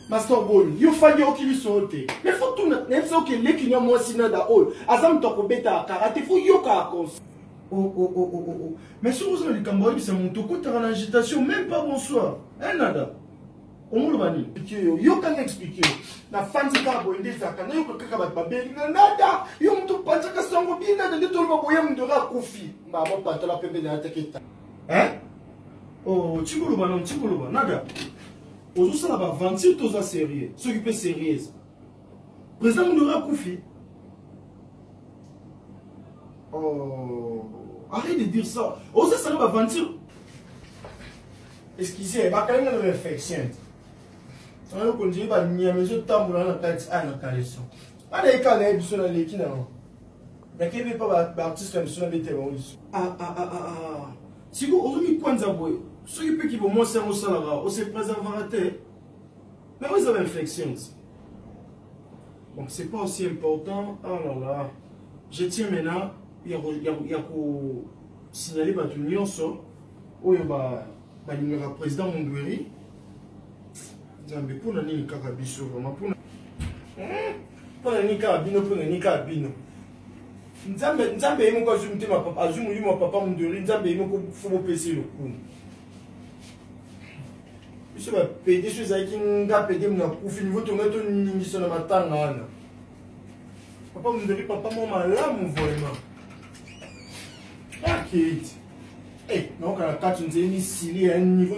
Master Boy, yo fagi okili sote. Mais faut tout même ça que les qui moi sinon da all. Azam to ko beta karaté faut yo ka cons. Oh. Mais sur vous les Cambodgiens c'est mon toko t'as en agitation même pas bonsoir. Hein nada. On le bani. Yo kan expliquer. Na fanti ka boy ndeza kana yo ka ba babeli nada. Yo mtu panza ka songo bina de to ba boya mndora kufi. Ba ba pantala pembe na teketa. Hein? Oh, Tingoloba non, Tingoloba, nada. Aujourd'hui, ça va ventir tous à sérieux. S'occuper sérieuse. Président Moundora Koufi. Oh, arrête de dire ça. Aujourd'hui, ça va ventir. Excusez, pas quand même une réflexion. On va continuer par nier, mais je t'en voulais en tête à la caresse. Allez, quand les bisous dans l'équipe, non. Il n'y a pas d'artiste qui sont des terroristes. Si vous avez quoi de vous, ceux qui vont moins servir au salaire, on se préserver à terre. Mais vous avez une flexion. Donc c'est pas aussi important. Alors là, je tiens maintenant, il y a qu'au signaler par tout le monde, où il y a le président Mondoueri. Zambé pour nani kakabiso vraiment pour nani kabino pour nani kabino. Nzambe yemo ko zumte ma papa azumu yimo papa Mondoueri nzambe yemo ko fumo pesi le coup. Je vais péder sur ça qui n'a pédé mon coup film votre mettre une sur le matin là. Papa Mondoueri papa maman là mon vraiment. Ah Kate. Eh non quand la carte nous est mis sili à un niveau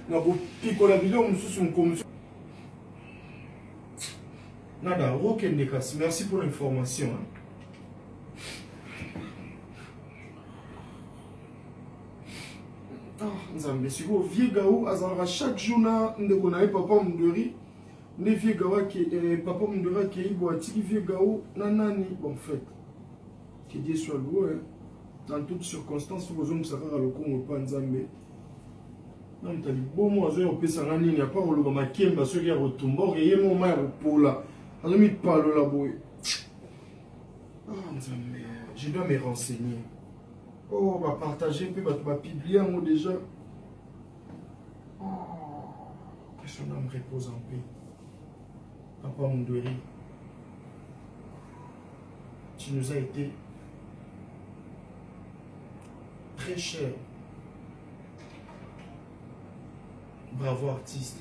na ko pico la vidéo mususu comme nada aucun décasse. Merci pour l'information. Nzambe siko vieux gaou azara chaque jour na ndeko na papa Mondoueri ne vieux gaou qui papa Mondoueri qui boati vieux gaou nanani bon fait que Dieu soit loué dans toutes circonstances vous hommes saka le Congo pas Nzambe non t'as dit bon moi je peux ça nani n'y a pas le ba makemba ceux qui a retombo et mo ma pola alors mi parle la boy Nzambe je dois me renseigner. Oh, on va partager un peu, on va publier un mot déjà. Oh, que son âme repose en paix. Papa Mondoueri, tu nous as été très cher. Bravo artiste.